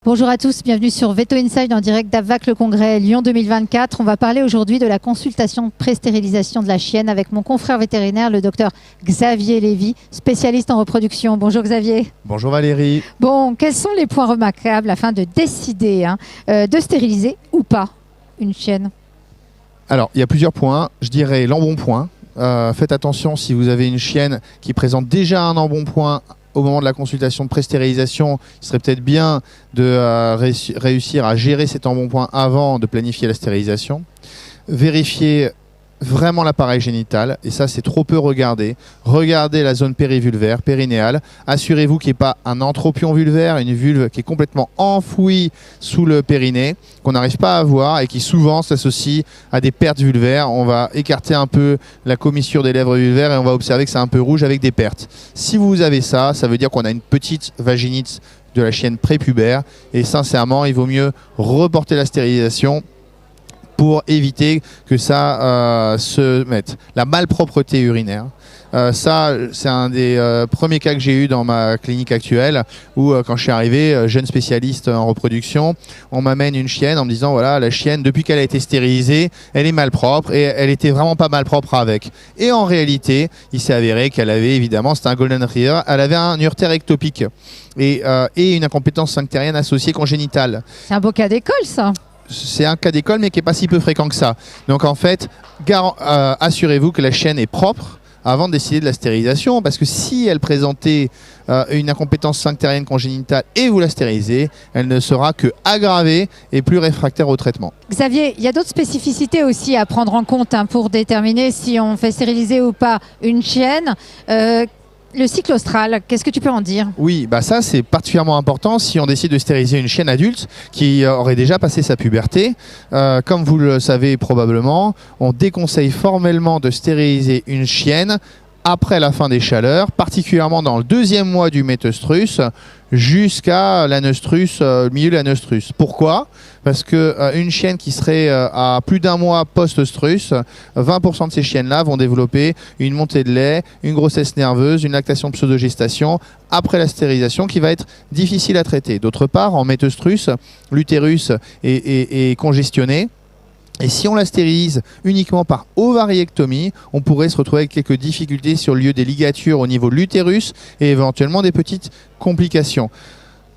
Bonjour à tous, bienvenue sur Veto Inside en direct d'AVVAC le Congrès Lyon 2024. On va parler aujourd'hui de la consultation pré-stérilisation de la chienne avec mon confrère vétérinaire, le docteur Xavier Lévy, spécialiste en reproduction. Bonjour Xavier. Bonjour Valérie. Bon, quels sont les points remarquables afin de décider de stériliser ou pas une chienne? Alors, il y a plusieurs points. Je dirais l'embonpoint. Faites attention si vous avez une chienne qui présente déjà un embonpoint au moment de la consultation de pré-stérilisation, il serait peut-être bien de réussir à gérer cet embonpoint avant de planifier la stérilisation. Vérifiez vraiment l'appareil génital, et ça c'est trop peu regardé. Regardez la zone périvulvaire, périnéale. Assurez-vous qu'il n'y ait pas un entropion vulvaire, une vulve qui est complètement enfouie sous le périnée, qu'on n'arrive pas à voir et qui souvent s'associe à des pertes vulvaires. On va écarter un peu la commissure des lèvres vulvaires et on va observer que c'est un peu rouge avec des pertes. Si vous avez ça, ça veut dire qu'on a une petite vaginite de la chienne prépubère, et sincèrement, il vaut mieux reporter la stérilisation pour éviter que ça se mette. La malpropreté urinaire, ça c'est un des premiers cas que j'ai eu dans ma clinique actuelle où quand je suis arrivé, jeune spécialiste en reproduction, on m'amène une chienne en me disant voilà, la chienne depuis qu'elle a été stérilisée, elle est malpropre, et elle était vraiment pas malpropre avec. Et en réalité, il s'est avéré qu'elle avait évidemment, c'était un golden retriever, elle avait un urtère ectopique et une incompétence sphinctérienne associée congénitale. C'est un beau cas d'école ça. C'est un cas d'école mais qui n'est pas si peu fréquent que ça. Donc en fait, assurez-vous que la chienne est propre avant de décider de la stérilisation, parce que si elle présentait une incompétence sphinctérienne congénitale et vous la stérilisez, elle ne sera que aggravée et plus réfractaire au traitement. Xavier, il y a d'autres spécificités aussi à prendre en compte pour déterminer si on fait stériliser ou pas une chienne. Le cycle austral, qu'est-ce que tu peux en dire? Oui, bah ça c'est particulièrement important si on décide de stériliser une chienne adulte qui aurait déjà passé sa puberté. Comme vous le savez probablement, on déconseille formellement de stériliser une chienne après la fin des chaleurs, particulièrement dans le deuxième mois du méteustrus jusqu'à l'anostrus, le milieu de l'anostrus. Pourquoi? Parce qu'une chienne qui serait à plus d'un mois post-ostrus, 20% de ces chiennes-là vont développer une montée de lait, une grossesse nerveuse, une lactation pseudogestation après la stérilisation qui va être difficile à traiter. D'autre part, en méteustrus, l'utérus est congestionné. Et si on la stérilise uniquement par ovariectomie, on pourrait se retrouver avec quelques difficultés sur le lieu des ligatures au niveau de l'utérus et éventuellement des petites complications.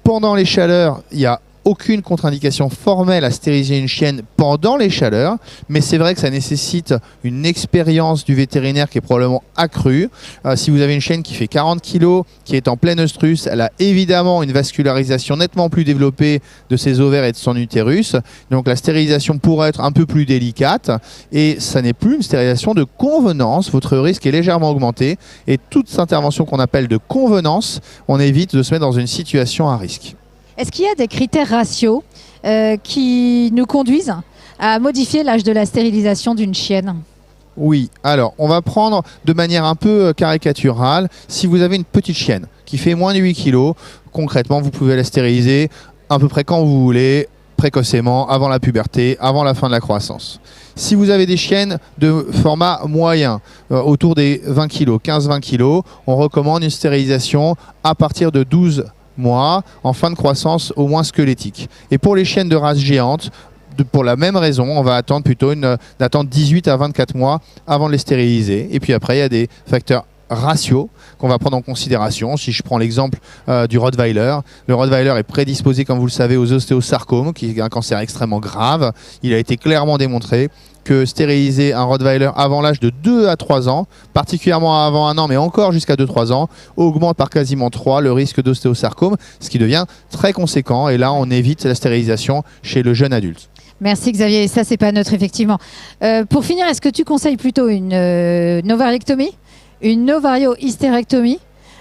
Pendant les chaleurs, il y a aucune contre-indication formelle à stériliser une chienne pendant les chaleurs, mais c'est vrai que ça nécessite une expérience du vétérinaire qui est probablement accrue. Si vous avez une chienne qui fait 40 kg, qui est en plein oestrus, elle a évidemment une vascularisation nettement plus développée de ses ovaires et de son utérus, donc la stérilisation pourrait être un peu plus délicate, et ça n'est plus une stérilisation de convenance, votre risque est légèrement augmenté, et toute intervention qu'on appelle de convenance, on évite de se mettre dans une situation à risque. Est-ce qu'il y a des critères ratios qui nous conduisent à modifier l'âge de la stérilisation d'une chienne? Oui, alors on va prendre de manière un peu caricaturale, si vous avez une petite chienne qui fait moins de 8 kg, concrètement vous pouvez la stériliser à peu près quand vous voulez, précocement, avant la puberté, avant la fin de la croissance. Si vous avez des chiennes de format moyen, autour des 20 kg, 15-20 kg, on recommande une stérilisation à partir de 12 mois, en fin de croissance au moins squelettique. Et pour les chiennes de race géante, pour la même raison, on va attendre plutôt d'attendre 18 à 24 mois avant de les stériliser. Et puis après, il y a des facteurs ratios qu'on va prendre en considération. Si je prends l'exemple du Rottweiler, le Rottweiler est prédisposé, comme vous le savez, aux ostéosarcomes, qui est un cancer extrêmement grave. Il a été clairement démontré que stériliser un Rottweiler avant l'âge de 2 à 3 ans, particulièrement avant 1 an, mais encore jusqu'à 2-3 ans, augmente par quasiment 3 le risque d'ostéosarcome, ce qui devient très conséquent. Et là, on évite la stérilisation chez le jeune adulte. Merci Xavier, ça c'est pas neutre effectivement. Pour finir, est-ce que tu conseilles plutôt une ovariectomie, une ovario-hystérectomie,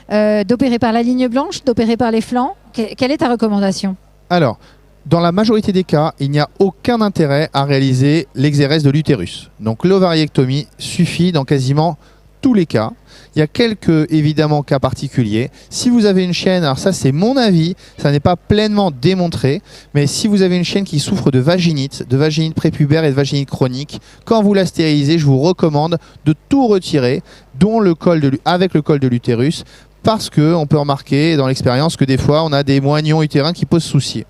d'opérer par la ligne blanche, d'opérer par les flancs? Quelle est ta recommandation? Alors, dans la majorité des cas, il n'y a aucun intérêt à réaliser l'exérèse de l'utérus. Donc l'ovariectomie suffit dans quasiment tous les cas. Il y a quelques, évidemment, cas particuliers. Si vous avez une chienne, alors ça c'est mon avis, ça n'est pas pleinement démontré, mais si vous avez une chienne qui souffre de vaginite prépubère et de vaginite chronique, quand vous la stérilisez, je vous recommande de tout retirer, dont avec le col de l'utérus, parce qu'on peut remarquer dans l'expérience que des fois on a des moignons utérins qui posent souci.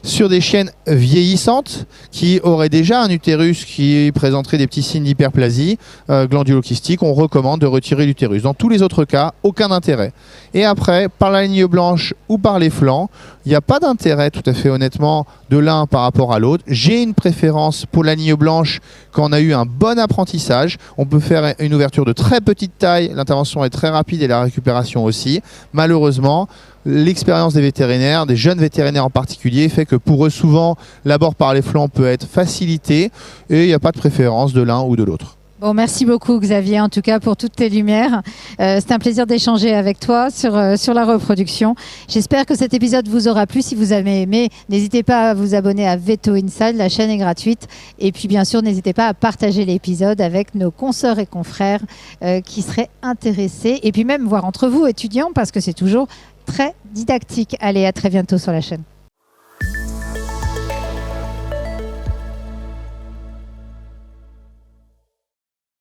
Sur des chiennes vieillissantes qui auraient déjà un utérus qui présenterait des petits signes d'hyperplasie glandulokystique, on recommande de retirer l'utérus. Dans tous les autres cas, aucun intérêt. Et après, par la ligne blanche ou par les flancs, il n'y a pas d'intérêt tout à fait honnêtement de l'un par rapport à l'autre. J'ai une préférence pour la ligne blanche quand on a eu un bon apprentissage. On peut faire une ouverture de très petite taille, l'intervention est très rapide et la récupération aussi. Malheureusement, l'expérience des vétérinaires, des jeunes vétérinaires en particulier, fait que pour eux souvent l'abord par les flancs peut être facilité et il n'y a pas de préférence de l'un ou de l'autre. Bon, merci beaucoup Xavier, en tout cas pour toutes tes lumières. C'est un plaisir d'échanger avec toi sur la reproduction. J'espère que cet épisode vous aura plu. Si vous avez aimé, n'hésitez pas à vous abonner à Veto Inside, la chaîne est gratuite. Et puis bien sûr, n'hésitez pas à partager l'épisode avec nos consoeurs et confrères qui seraient intéressés. Et puis même voir entre vous, étudiants, parce que c'est toujours très didactique. Allez, à très bientôt sur la chaîne.